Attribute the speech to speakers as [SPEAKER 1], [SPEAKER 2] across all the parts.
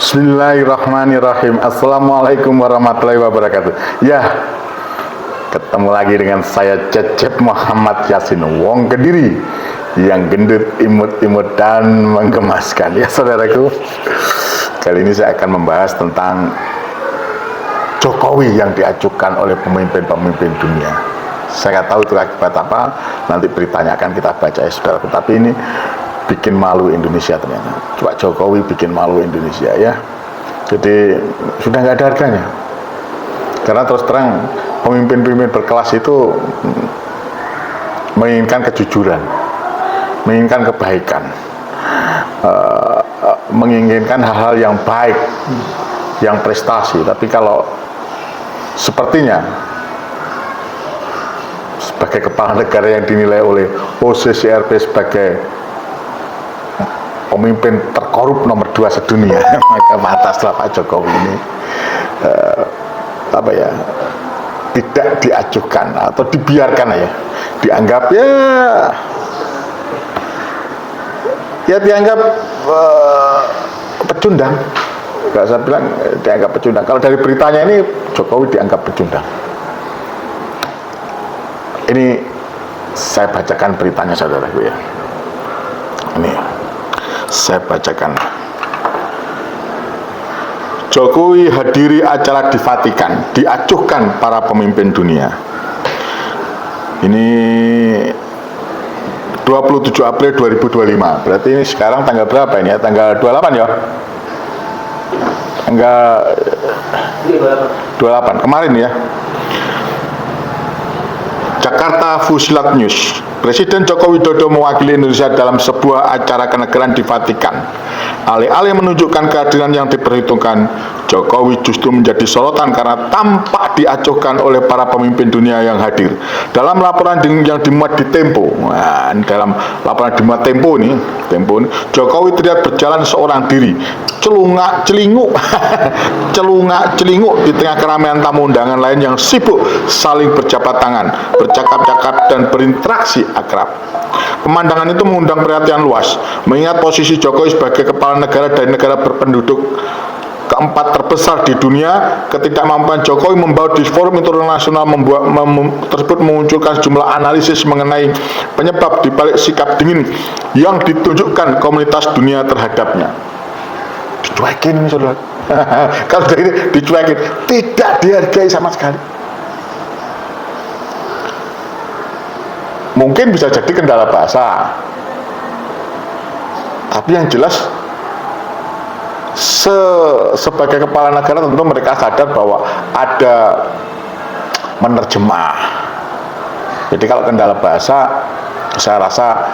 [SPEAKER 1] Bismillahirrahmanirrahim. Assalamualaikum warahmatullahi wabarakatuh. Ya, ketemu lagi dengan saya Cecep Muhammad Yasin Wong Kediri, yang gendut, imut-imut dan menggemaskan. Ya saudaraku, kali ini saya akan membahas tentang Jokowi yang diajukan oleh pemimpin-pemimpin dunia. Saya nggak tahu itu akibat apa, nanti beritanya akan kita baca ya saudaraku. Tapi ini bikin malu Indonesia ternyata. Coba Jokowi bikin malu Indonesia ya. Jadi sudah nggak ada harganya. Karena terus terang pemimpin-pemimpin berkelas itu menginginkan kejujuran, menginginkan kebaikan, menginginkan hal-hal yang baik, yang prestasi. Tapi kalau sepertinya sebagai kepala negara yang dinilai oleh OCCRP sebagai pemimpin terkorup nomor 2 sedunia, maka pantaslah Pak Jokowi ini tidak diajukan atau dibiarkan ya, dianggap dianggap pecundang. Gak saya bilang dianggap pecundang. Kalau dari beritanya ini Jokowi dianggap pecundang. Ini saya bacakan beritanya saudaraku ya. Ini saya bacakan. Jokowi hadiri acara di Vatikan, diajukan para pemimpin dunia. Ini 27 April 2025. Berarti ini sekarang tanggal berapa ini ya? Tanggal 28 ya? Tanggal 28 kemarin ya. Jakarta Fusilat News. Presiden Joko Widodo mewakili Indonesia dalam sebuah acara kenegaraan di Vatikan. Alih-alih menunjukkan kehadiran yang diperhitungkan, Jokowi justru menjadi sorotan karena tampak diacuhkan oleh para pemimpin dunia yang hadir. Dalam laporan yang dimuat di Tempo, dalam laporan dimuat Tempo ini, Jokowi terlihat berjalan seorang diri, celungak-celinguk, celungak-celinguk di tengah keramaian tamu undangan lain yang sibuk saling berjabat tangan, bercakap-cakap dan berinteraksi akrab. Pemandangan itu mengundang perhatian luas, mengingat posisi Jokowi sebagai kepala negara dari negara berpenduduk keempat terbesar di dunia. Ketidakmampuan Jokowi membawa di forum internasional tersebut memunculkan sejumlah analisis mengenai penyebab dibalik sikap dingin yang ditunjukkan komunitas dunia terhadapnya. Dicuekin ini saudara. Kalau ini dicuekin, tidak dihargai sama sekali. Mungkin bisa jadi kendala bahasa, tapi yang jelas sebagai kepala negara tentu mereka sadar bahwa ada menerjemah. Jadi kalau kendala bahasa, saya rasa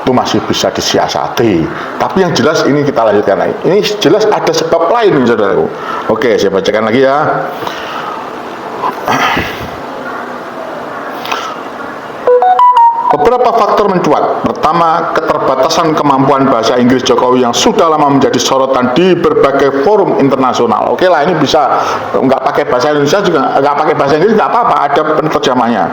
[SPEAKER 1] itu masih bisa disiasati. Tapi yang jelas ini kita lanjutkan lagi. Ini jelas ada sebab lain nih saudaraku. Oke, saya bacakan lagi ya. Beberapa faktor mencuat. Pertama, keterbatasan kemampuan bahasa Inggris Jokowi yang sudah lama menjadi sorotan di berbagai forum internasional. Oke lah, ini bisa nggak pakai bahasa Indonesia juga, nggak pakai bahasa Inggris nggak apa-apa, ada penerjemahnya.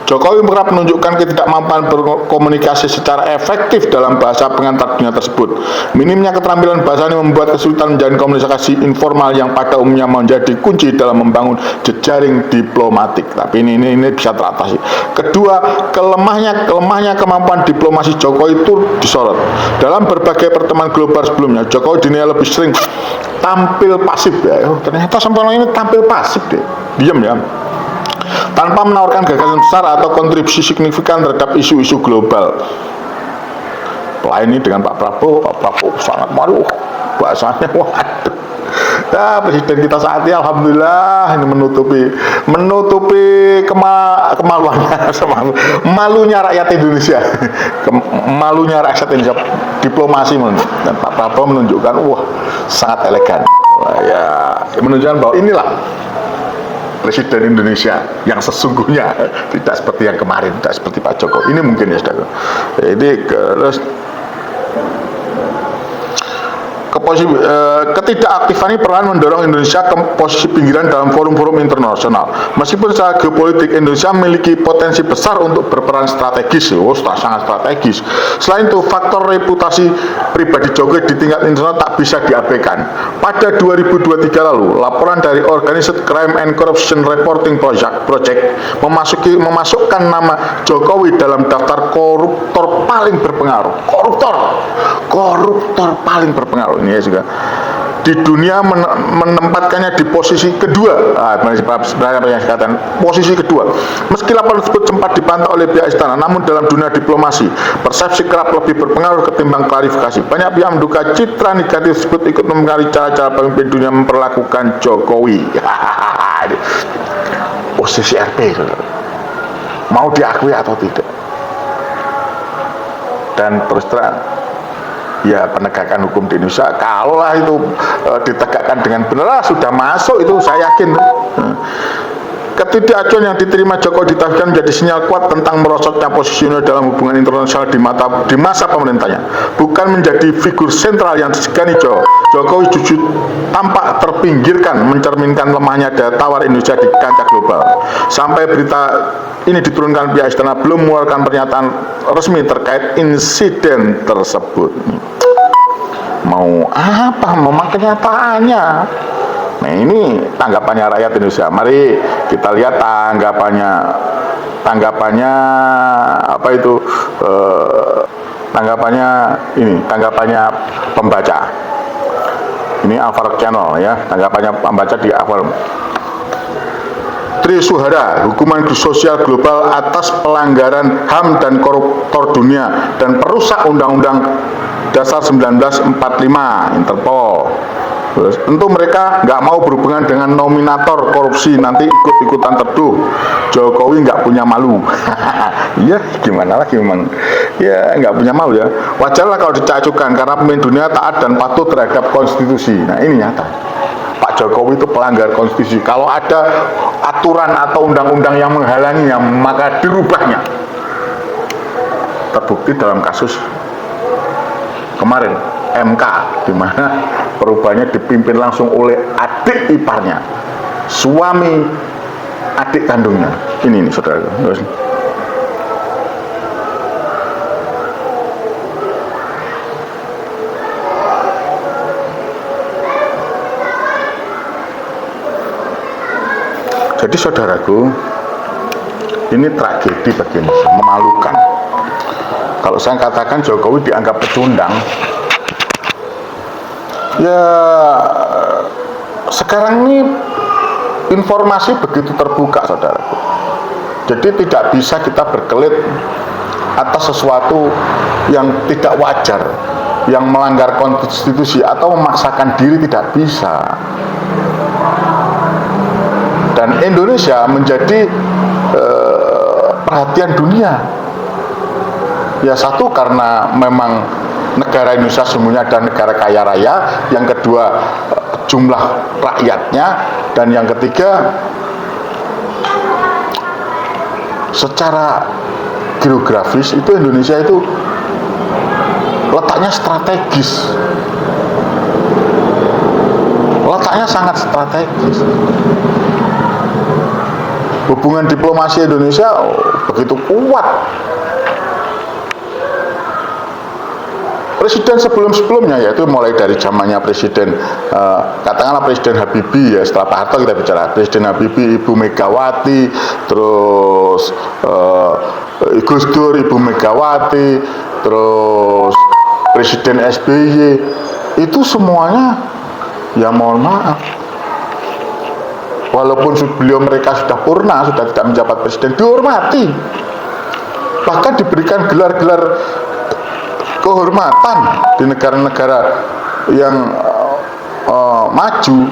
[SPEAKER 1] Jokowi kerap menunjukkan ketidakmampuan berkomunikasi secara efektif dalam bahasa pengantar dunia tersebut. Minimnya keterampilan bahasa ini membuat kesulitan menjalin komunikasi informal yang pada umumnya menjadi kunci dalam membangun jejaring diplomatik. Tapi ini bisa teratasi. Kedua, kelemahnya kemampuan diplomasi Jokowi itu disorot. Dalam berbagai pertemuan global sebelumnya, Jokowi dinilai lebih sering tampil pasif ya. Ternyata sampai ini tampil pasif deh, diam ya, tanpa menawarkan gagasan besar atau kontribusi signifikan terhadap isu-isu global. Lain ini dengan Pak Prabowo sangat malu bahasanya, waduh. Nah, presiden kita saat ini alhamdulillah ini menutupi kemaluannya, malunya rakyat Indonesia, malunya rakyat Indonesia. Diplomasi dan Pak Prabowo menunjukkan sangat elegan. Ya, menunjukkan bahwa inilah presiden Indonesia yang sesungguhnya, tidak seperti yang kemarin, tidak seperti Pak Jokowi. Ini mungkin ya saudara. Jadi terus ketidakaktifan ini perlahan mendorong Indonesia ke posisi pinggiran dalam forum-forum internasional. Meskipun secara geopolitik Indonesia memiliki potensi besar untuk berperan strategis, sangat strategis. Selain itu, faktor reputasi pribadi Jokowi di tingkat internasional tak bisa diabaikan. Pada 2023 lalu, laporan dari Organized Crime and Corruption Reporting Project memasukkan nama Jokowi dalam daftar koruptor paling berpengaruh. Koruptor paling berpengaruh ini ya juga. Di dunia menempatkannya di posisi kedua. Posisi kedua. Meski laporan tersebut sempat dipantau oleh pihak istana, namun dalam dunia diplomasi, persepsi kerap lebih berpengaruh ketimbang klarifikasi. Banyak pihak menduga citra negatif tersebut ikut mempengaruhi cara-cara pemimpin dunia memperlakukan Jokowi. Posisi RP, mau diakui atau tidak. Dan terus terang, ya penegakan hukum di Indonesia kalaulah itu ditegakkan dengan benar sudah masuk itu saya yakin. Ketidakacuan yang diterima Jokowi ditafsirkan menjadi sinyal kuat tentang merosotnya posisi Indonesia dalam hubungan internasional di masa pemerintahnya. Bukan menjadi figur sentral yang disegani Jokowi justru tampak terpinggirkan, mencerminkan lemahnya daya tawar Indonesia di kancah global. Sampai berita ini diturunkan pihak istana belum mengeluarkan pernyataan resmi terkait insiden tersebut. Mau apa? Mau kenyataannya. Nah, ini tanggapannya rakyat Indonesia. Mari kita lihat tanggapannya apa itu? Tanggapannya pembaca. Ini Alfarok Channel ya, tanggapannya pembaca di Alfarok. Trisuhara, hukuman sosial global atas pelanggaran HAM dan koruptor dunia dan perusak Undang-Undang Dasar 1945 Interpol. Tentu mereka nggak mau berhubungan dengan nominator korupsi, nanti ikut-ikutan teduh. Jokowi nggak punya malu. Iya, gimana lagi memang. Ya nggak punya malu ya. Wajarlah kalau dicacukan karena pemimpin dunia taat dan patuh terhadap konstitusi. Nah ini nyata. Pak Jokowi itu pelanggar konstitusi. Kalau ada aturan atau undang-undang yang menghalanginya, maka dirubahnya. Terbukti dalam kasus kemarin MK, di mana perubahannya dipimpin langsung oleh adik iparnya, suami adik kandungnya. Ini saudara. Jadi saudaraku, ini tragedi bagi Indonesia, memalukan. Kalau saya katakan Jokowi dianggap pecundang, ya sekarang ini informasi begitu terbuka saudaraku. Jadi tidak bisa kita berkelit atas sesuatu yang tidak wajar, yang melanggar konstitusi atau memaksakan diri, tidak bisa. Dan Indonesia menjadi perhatian dunia. Ya satu karena memang negara Indonesia semuanya adalah negara kaya raya, yang kedua jumlah rakyatnya, dan yang ketiga secara geografis itu Indonesia itu letaknya strategis, letaknya sangat strategis. Hubungan diplomasi Indonesia begitu kuat. Presiden sebelum-sebelumnya, yaitu mulai dari zamannya Presiden katakanlah Presiden Habibie, ya setelah Pak Harto kita bicara Presiden Habibie, Ibu Megawati, terus Gus Dur, Ibu Megawati, terus Presiden SBY, itu semuanya ya mohon maaf, walaupun beliau mereka sudah purna, sudah tidak menjabat presiden, dihormati, bahkan diberikan gelar-gelar kehormatan di negara-negara yang maju.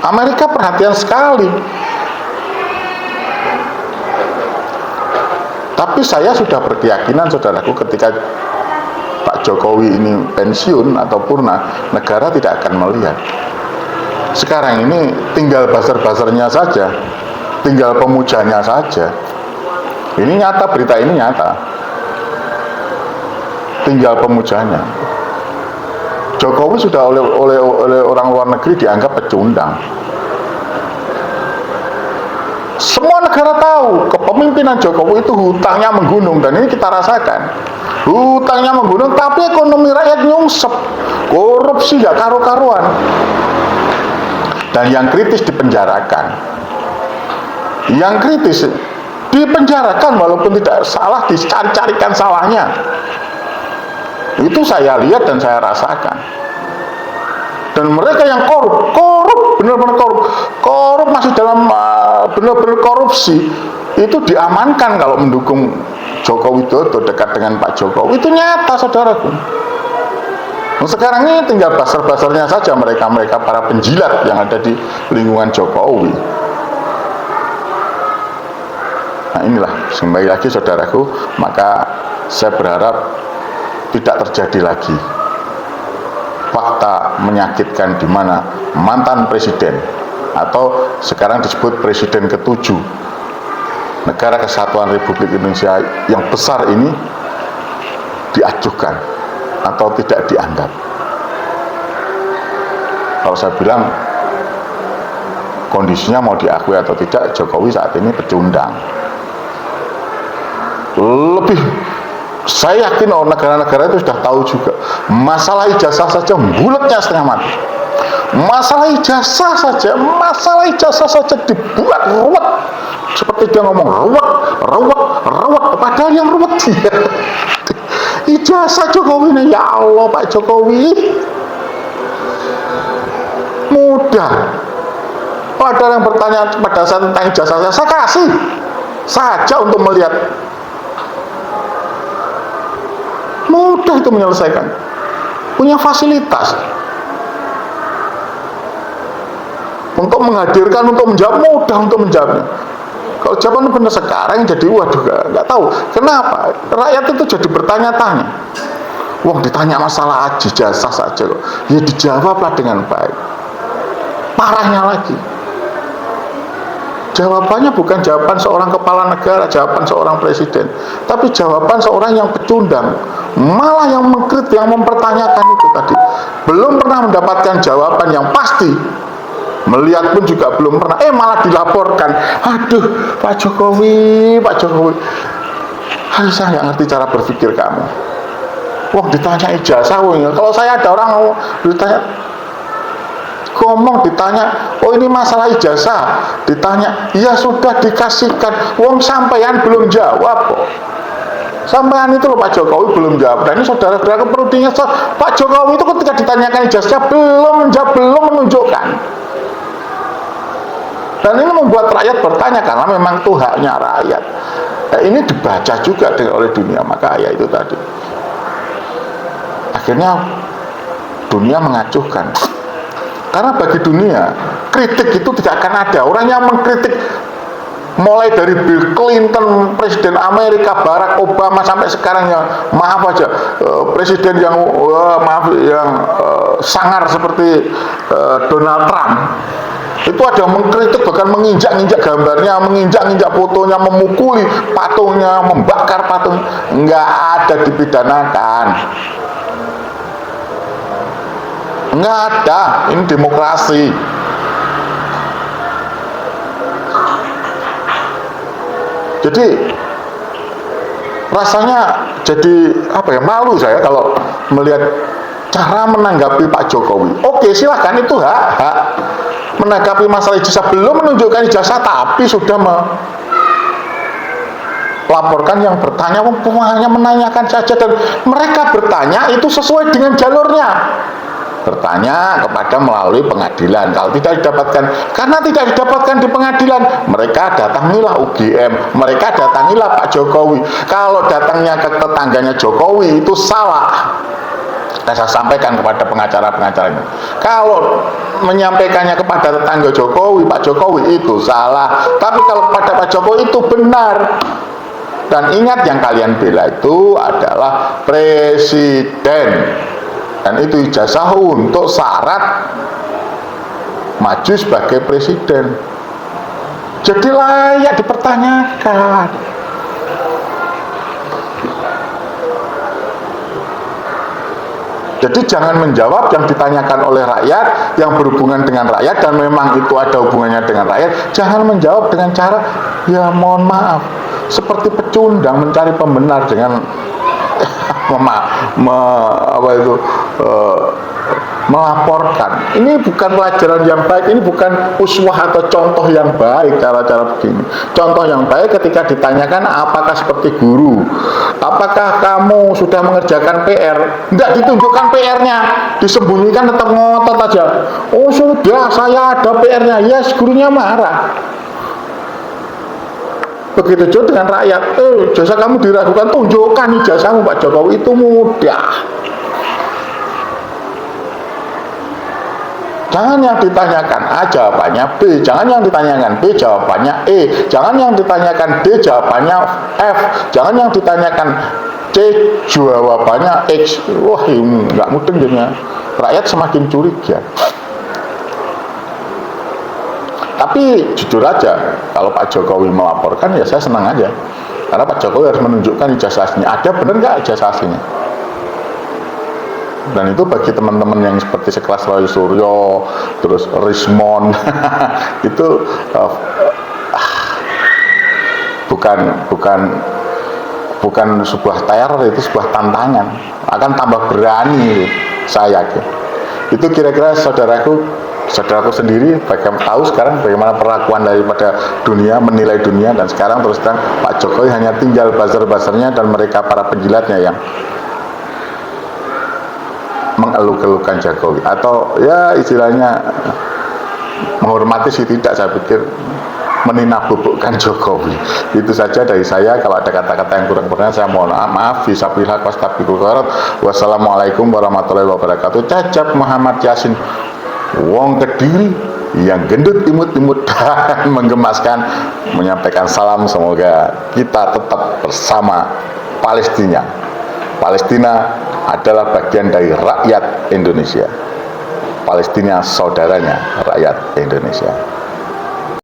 [SPEAKER 1] Amerika perhatian sekali. Tapi saya sudah berkeyakinan saudaraku, ketika Pak Jokowi ini pensiun atau purna, negara tidak akan melihat. Sekarang ini tinggal buzzer-buzzernya saja, tinggal pemujanya saja. Ini nyata, berita ini nyata. Tinggal pemujanya. Jokowi sudah oleh orang luar negeri dianggap pecundang. Semua negara tahu kepemimpinan Jokowi itu hutangnya menggunung, dan ini kita rasakan. Hutangnya menggunung, tapi ekonomi rakyat nyungsep, korupsi gak karu-karuan, dan yang kritis dipenjarakan. Yang kritis dipenjarakan walaupun tidak salah, dicari-carikan salahnya. Itu saya lihat dan saya rasakan. Dan mereka yang korup, benar-benar korup masih dalam benar-benar korupsi, itu diamankan kalau mendukung Joko Widodo, dekat dengan Pak Jokowi. Itu nyata, saudaraku. Nah, sekarang ini tinggal basar-basarnya saja mereka para penjilat yang ada di lingkungan Jokowi. Nah, inilah, kembali lagi saudaraku, maka saya berharap tidak terjadi lagi fakta menyakitkan di mana mantan presiden, atau sekarang disebut presiden ke-7 Negara Kesatuan Republik Indonesia yang besar ini diajukan atau tidak dianggap. Kalau saya bilang kondisinya mau diakui atau tidak, Jokowi saat ini pecundang. Lebih, saya yakin negara-negara itu sudah tahu juga. Masalah ijazah saja bulatnya setengah mati. Masalah ijazah saja dibuat ruwet. Seperti dia ngomong ruwet, padahal yang ruwet dia. Ijazah Jokowi ini, ya Allah Pak Jokowi, mudah. Padahal yang bertanya pada saat tentang ijazah saya kasih saja untuk melihat. Mudah itu menyelesaikan, punya fasilitas untuk menghadirkan, untuk menjawab, mudah untuk menjawabnya. Kalau jawaban benar sekarang jadi waduh, nggak tahu kenapa rakyat itu jadi bertanya-tanya. Wong ditanya masalah ijazah saja loh, ya dijawablah dengan baik. Parahnya lagi, jawabannya bukan jawaban seorang kepala negara, jawaban seorang presiden, tapi jawaban seorang yang pecundang, malah yang mengkritik, yang mempertanyakan itu tadi. Belum pernah mendapatkan jawaban yang pasti, melihat pun juga belum pernah, malah dilaporkan. Aduh Pak Jokowi, aduh, saya nggak ngerti cara berpikir kamu. Wah ditanya ijazah, kalau saya ada orang ditanya, ditanya, oh ini masalah ijazah, ditanya, ya sudah dikasihkan, wong sampean belum jawab kok. Sampean itu loh Pak Jokowi belum jawab. Dan ini saudara-saudara perlu diingat, Pak Jokowi itu ketika ditanyakan ijazah belum menjawab, belum menunjukkan. Dan ini membuat rakyat bertanya, karena memang itu haknya rakyat. Nah, ini dibaca juga oleh dunia, maka ya itu tadi. Akhirnya dunia mengacuhkan. Karena bagi dunia, kritik itu tidak akan ada. Orang yang mengkritik mulai dari Bill Clinton, Presiden Amerika, Barack Obama, sampai sekarang yang maaf aja, Presiden yang sangar seperti Donald Trump, itu ada mengkritik, bahkan menginjak-injak gambarnya, menginjak-injak fotonya, memukuli patungnya, membakar patung, nggak ada dipidanakan. Nggak ada, ini demokrasi. Jadi rasanya jadi malu saya kalau melihat cara menanggapi Pak Jokowi. Oke, silahkan, itu hak menanggapi masalah ijazah, belum menunjukkan ijazah tapi sudah melaporkan yang bertanya, hanya menanyakan saja, dan mereka bertanya itu sesuai dengan jalurnya. Bertanya kepada melalui pengadilan. Kalau tidak didapatkan, karena tidak didapatkan di pengadilan, mereka datangilah UGM, mereka datangilah Pak Jokowi. Kalau datangnya ke tetangganya Jokowi itu salah. Saya sampaikan kepada pengacara-pengacaranya, kalau menyampaikannya kepada tetangga Jokowi, Pak Jokowi, itu salah. Tapi kalau kepada Pak Jokowi itu benar. Dan ingat, yang kalian bela itu adalah presiden. Dan itu ijazah untuk syarat maju sebagai presiden. Jadi layak dipertanyakan. Jadi jangan menjawab yang ditanyakan oleh rakyat, yang berhubungan dengan rakyat dan memang itu ada hubungannya dengan rakyat. Jangan menjawab dengan cara, ya mohon maaf, seperti pecundang mencari pembenar dengan melaporkan. Ini bukan pelajaran yang baik, ini bukan uswah atau contoh yang baik. Cara-cara begini, contoh yang baik ketika ditanyakan apakah seperti guru, apakah kamu sudah mengerjakan PR, tidak ditunjukkan PR-nya, disembunyikan, tetap ngotot aja. Oh sudah, saya ada PR-nya. Yes, gurunya marah. Begitu juga dengan rakyat, jasa kamu diragukan, tunjukkan ijazahmu Pak Jokowi. Itu mudah. Jangan yang ditanyakan A jawabannya B, jangan yang ditanyakan B jawabannya E, jangan yang ditanyakan D jawabannya F, jangan yang ditanyakan C jawabannya X. Wah, ini nggak mudeng jadinya. Rakyat semakin curiga. Tapi jujur aja, kalau Pak Jokowi melaporkan ya saya senang aja, karena Pak Jokowi harus menunjukkan ijazah aslinya. Ada benar nggak ijazah aslinya? Dan itu bagi teman-teman yang seperti sekelas Roy Suryo, terus Rismond, itu bukan sebuah teror, itu sebuah tantangan. Akan tambah berani, saya yakin. Itu kira-kira saudaraku sendiri tahu sekarang bagaimana perlakuan daripada dunia, menilai dunia, dan sekarang terus terang Pak Jokowi hanya tinggal buzzer-buzzernya dan mereka para penjilatnya yang mengeluh-elukan Jokowi, atau ya istilahnya menghormati sih tidak, saya pikir meninabubukkan Jokowi. Itu saja dari saya. Kalau ada kata-kata yang kurang berkenan, saya mohon maaf. Fisabilillah wastaghfirullah. Wassalamualaikum warahmatullahi wabarakatuh. Cacap Muhammad Yasin, wong Kediri yang gendut imut-imut dan menggemaskan, menyampaikan salam. Semoga kita tetap bersama Palestina. Palestina adalah bagian dari rakyat Indonesia. Palestina saudaranya rakyat Indonesia.